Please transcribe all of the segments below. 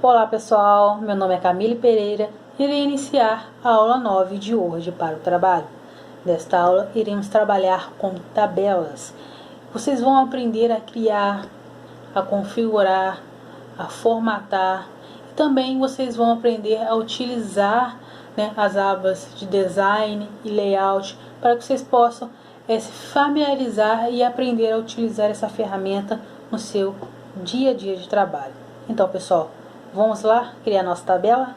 Olá pessoal, meu nome é Camille Pereira e irei iniciar a aula 9 de hoje para o trabalho. Nesta aula iremos trabalhar com tabelas. Vocês vão aprender a criar, a configurar, a formatar e também vocês vão aprender a utilizar as abas de design e layout para que vocês possam se familiarizar e aprender a utilizar essa ferramenta no seu dia a dia de trabalho. Então pessoal, vamos lá criar nossa tabela?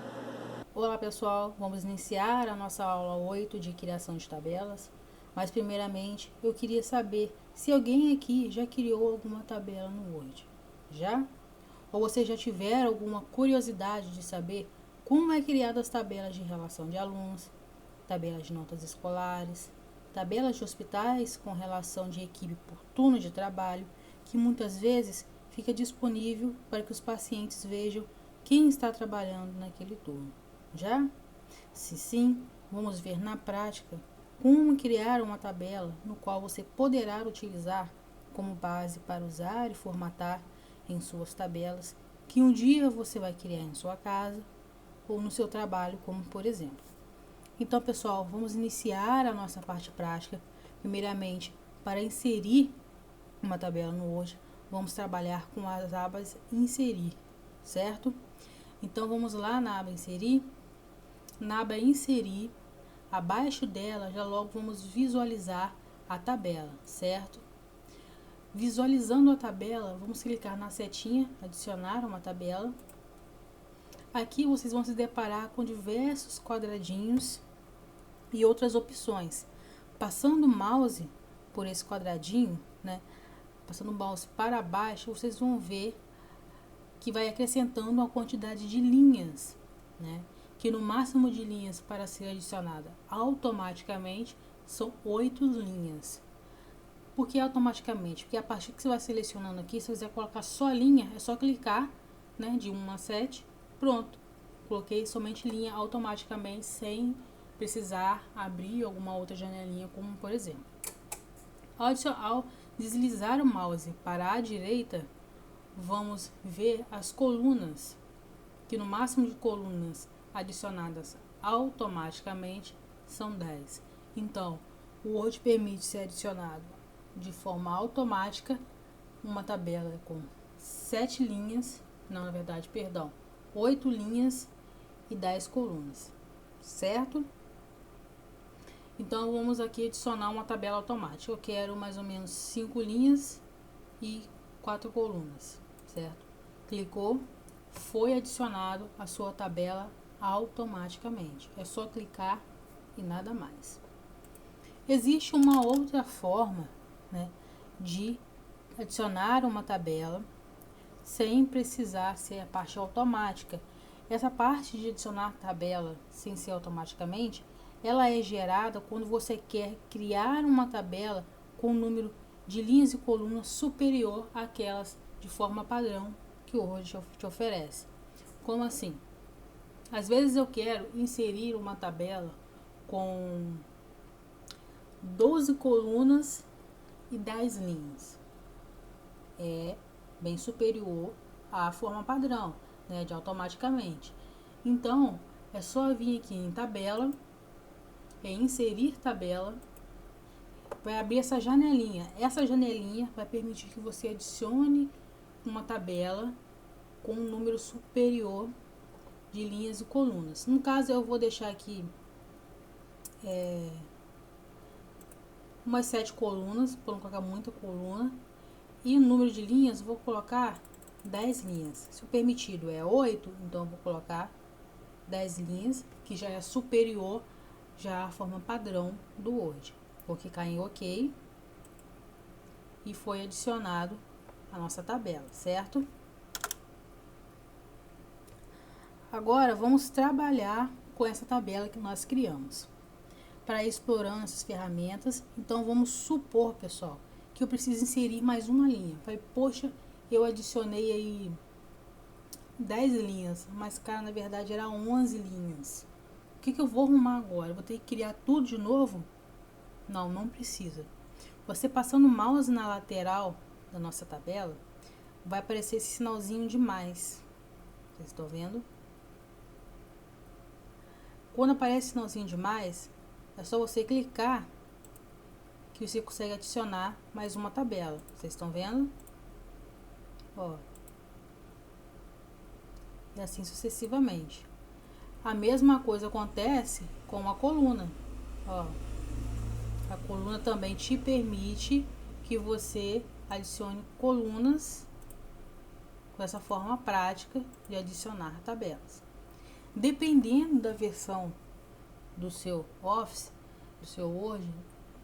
Olá pessoal, vamos iniciar a nossa aula 8 de criação de tabelas. Mas primeiramente eu queria saber se alguém aqui já criou alguma tabela no Word. Já? Ou vocês já tiveram alguma curiosidade de saber como é criada as tabelas de relação de alunos, tabelas de notas escolares, tabelas de hospitais com relação de equipe por turno de trabalho, que muitas vezes fica disponível para que os pacientes vejam quem está trabalhando naquele turno. Já? Se sim, vamos ver na prática como criar uma tabela no qual você poderá utilizar como base para usar e formatar em suas tabelas que um dia você vai criar em sua casa ou no seu trabalho, como por exemplo. Então, pessoal, vamos iniciar a nossa parte prática. Primeiramente, para inserir uma tabela no Word, vamos trabalhar com as abas inserir, certo? Então, vamos lá na aba inserir. Na aba inserir, abaixo dela, já logo vamos visualizar a tabela, certo? Visualizando a tabela, vamos clicar na setinha, adicionar uma tabela. Aqui vocês vão se deparar com diversos quadradinhos e outras opções. Passando o mouse por esse quadradinho, passando o mouse para baixo, vocês vão ver que vai acrescentando uma quantidade de linhas, que no máximo de linhas para ser adicionada automaticamente são 8 linhas. Por que automaticamente? Porque a partir que você vai selecionando aqui, se você quiser colocar só linha, é só clicar, de 1 a 7, pronto. Coloquei somente linha automaticamente, sem precisar abrir alguma outra janelinha, como por exemplo. Ao deslizar o mouse para a direita, vamos ver as colunas, que no máximo de colunas adicionadas automaticamente são 10. Então, o Word permite ser adicionado de forma automática uma tabela com 7 linhas, não, na verdade, perdão, 8 linhas e 10 colunas, certo? Então, vamos aqui adicionar uma tabela automática. Eu quero mais ou menos 5 linhas e 4 colunas, certo? Clicou, foi adicionado a sua tabela automaticamente. É só clicar e nada mais. Existe uma outra forma, de adicionar uma tabela sem precisar ser a parte automática. Essa parte de adicionar tabela sem ser automaticamente, ela é gerada quando você quer criar uma tabela com um número de linhas e colunas superior àquelas de forma padrão que o Word te oferece. Como assim? Às vezes eu quero inserir uma tabela com 12 colunas e 10 linhas. É bem superior à forma padrão, de automaticamente. Então, é só vir aqui em tabela, inserir tabela, vai abrir essa janelinha. Essa janelinha vai permitir que você adicione uma tabela com um número superior de linhas e colunas. No caso, eu vou deixar aqui umas 7 colunas, para não colocar muita coluna. E o número de linhas, vou colocar 10 linhas. Se o permitido é 8, então eu vou colocar 10 linhas, que já é superior já à forma padrão do Word. Vou clicar em OK e foi adicionado a nossa tabela, certo? Agora vamos trabalhar com essa tabela que nós criamos. Para ir explorando essas ferramentas, então vamos supor, pessoal, que eu preciso inserir mais uma linha. Falei, poxa, eu adicionei aí 10 linhas, mas cara, na verdade era 11 linhas. O que eu vou arrumar agora? Eu vou ter que criar tudo de novo? Não, não precisa. Você passando o mouse na lateral da nossa tabela, vai aparecer esse sinalzinho de mais. Vocês estão vendo? Quando aparece sinalzinho de mais, é só você clicar que você consegue adicionar mais uma tabela. Vocês estão vendo? Ó. E assim sucessivamente. A mesma coisa acontece com a coluna. Ó. A coluna também te permite que você adicione colunas com essa forma prática de adicionar tabelas. Dependendo da versão do seu Office, do seu Word,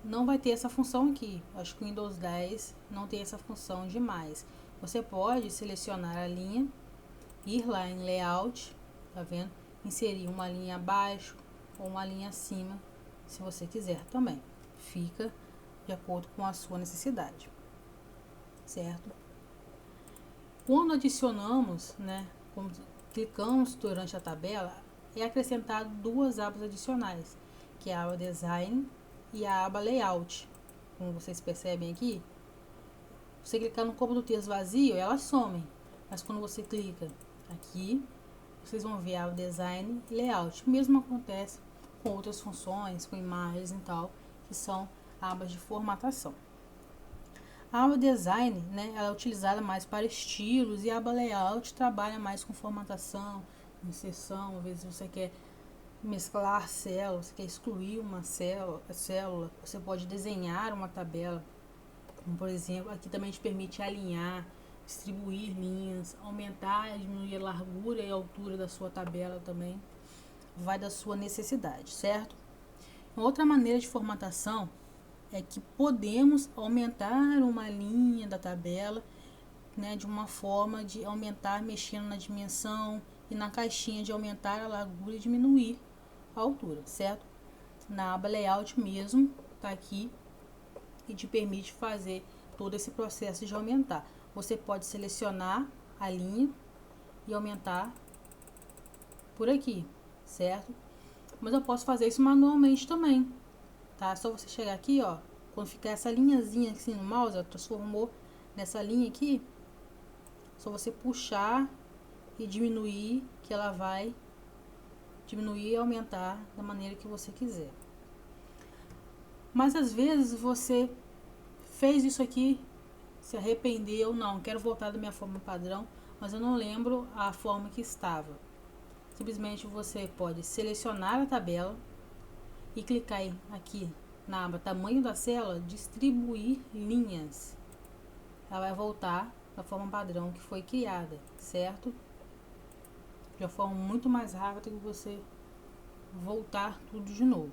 não vai ter essa função aqui. Acho que o Windows 10 não tem essa função de mais. Você pode selecionar a linha, ir lá em Layout, tá vendo? Inserir uma linha abaixo ou uma linha acima, se você quiser também. Fica de acordo com a sua necessidade, certo? Quando adicionamos, né, quando clicamos durante a tabela, é acrescentado duas abas adicionais, que é a aba Design e a aba Layout. Como vocês percebem aqui, você clicar no campo do texto vazio, elas somem, mas quando você clica aqui, vocês vão ver a aba Design e Layout. O mesmo acontece com outras funções, com imagens e tal, que são abas de formatação. A aba Design, né, ela é utilizada mais para estilos, e a aba Layout trabalha mais com formatação, inserção. Às vezes você quer mesclar células, você quer excluir uma célula, você pode desenhar uma tabela, como por exemplo, aqui também te permite alinhar, distribuir linhas, aumentar e diminuir a largura e a altura da sua tabela também, vai da sua necessidade, certo? Outra maneira de formatação é que podemos aumentar uma linha da tabela, né, de uma forma de aumentar mexendo na dimensão e na caixinha de aumentar a largura e diminuir a altura, certo? Na aba Layout mesmo, tá aqui e te permite fazer todo esse processo de aumentar. Você pode selecionar a linha e aumentar por aqui, certo? Mas eu posso fazer isso manualmente também, tá? Só você chegar aqui, ó, quando ficar essa linhazinha assim no mouse, ó, transformou nessa linha aqui, só você puxar e diminuir, que ela vai diminuir e aumentar da maneira que você quiser. Mas às vezes você fez isso aqui, se arrependeu, não, quero voltar da minha forma padrão, mas eu não lembro a forma que estava. Simplesmente você pode selecionar a tabela e clicar aqui na aba tamanho da célula, distribuir linhas. Ela vai voltar da forma padrão que foi criada, certo? De uma forma muito mais rápida que você voltar tudo de novo.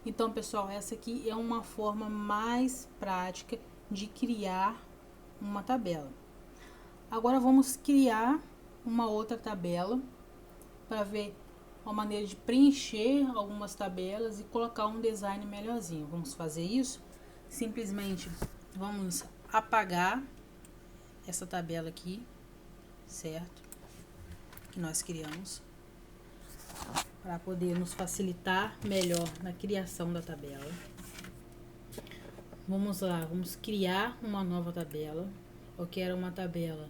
Então, pessoal, essa aqui é uma forma mais prática de criar uma tabela. Agora vamos criar uma outra tabela para ver uma maneira de preencher algumas tabelas e colocar um design melhorzinho. Vamos fazer isso? Simplesmente vamos apagar essa tabela aqui, certo? Que nós criamos, para poder nos facilitar melhor na criação da tabela. Vamos lá, vamos criar uma nova tabela. Eu quero uma tabela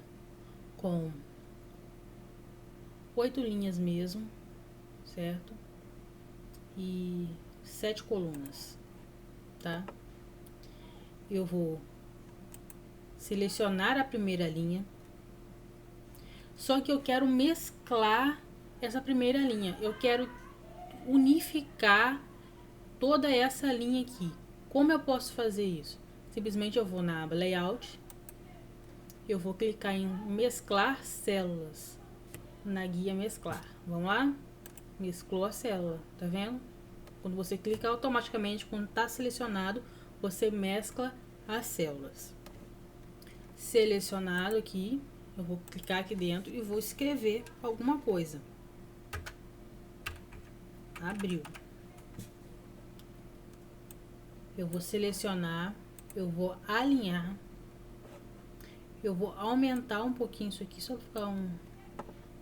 com 8 linhas mesmo, certo? E 7 colunas, tá? Eu vou selecionar a primeira linha, só que eu quero mesclar essa primeira linha, eu quero unificar toda essa linha aqui. Como eu posso fazer isso? Simplesmente eu vou na aba Layout, eu vou clicar em mesclar células, na guia mesclar. Vamos lá? Mesclou a célula, tá vendo? Quando você clica, automaticamente, quando está selecionado, você mescla as células. Selecionado aqui, eu vou clicar aqui dentro e vou escrever alguma coisa. Abriu. Eu vou selecionar, eu vou alinhar, eu vou aumentar um pouquinho isso aqui, só para ficar um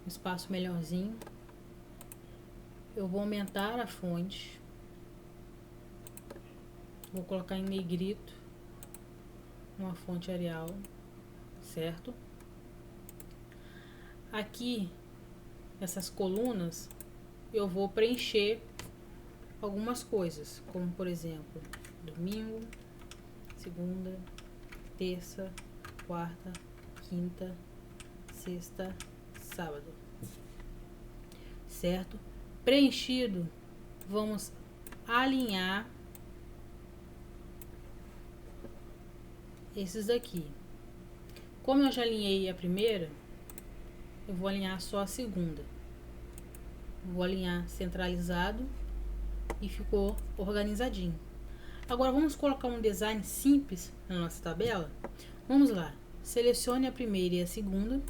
espaço melhorzinho. Eu vou aumentar a fonte, vou colocar em negrito, uma fonte Arial, certo? aqui, essas colunas, eu vou preencher algumas coisas, como por exemplo, domingo, segunda, terça, quarta, quinta, sexta, sábado, certo? Preenchido, vamos alinhar esses daqui. Como eu já alinhei a primeira, eu vou alinhar só a segunda. Vou alinhar centralizado e ficou organizadinho. Agora vamos colocar um design simples na nossa tabela. Vamos lá, selecione a primeira e a segunda.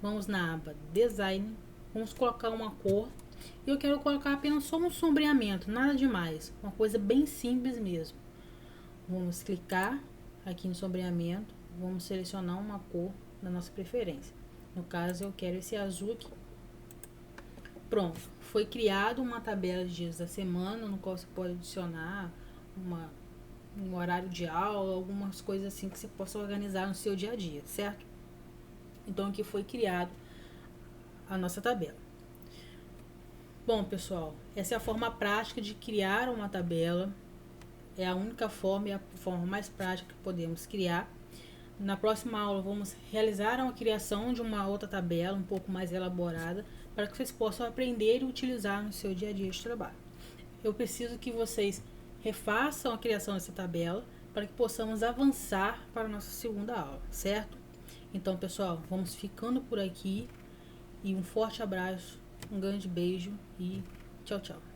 Vamos na aba Design, vamos colocar uma cor. Eu quero colocar apenas só um sombreamento, nada demais, uma coisa bem simples mesmo. Vamos clicar aqui no sombreamento, vamos selecionar uma cor da nossa preferência. No caso, eu quero esse azul aqui. Pronto, foi criado uma tabela de dias da semana, no qual você pode adicionar um horário de aula, algumas coisas assim que você possa organizar no seu dia a dia, certo? Então aqui foi criado a nossa tabela. Bom, pessoal, essa é a forma prática de criar uma tabela. É a única forma e a forma mais prática que podemos criar. Na próxima aula vamos realizar a criação de uma outra tabela um pouco mais elaborada para que vocês possam aprender e utilizar no seu dia a dia de trabalho. Eu preciso que vocês refaçam a criação dessa tabela para que possamos avançar para a nossa segunda aula, certo? Então, pessoal, vamos ficando por aqui e um forte abraço, um grande beijo e tchau, tchau.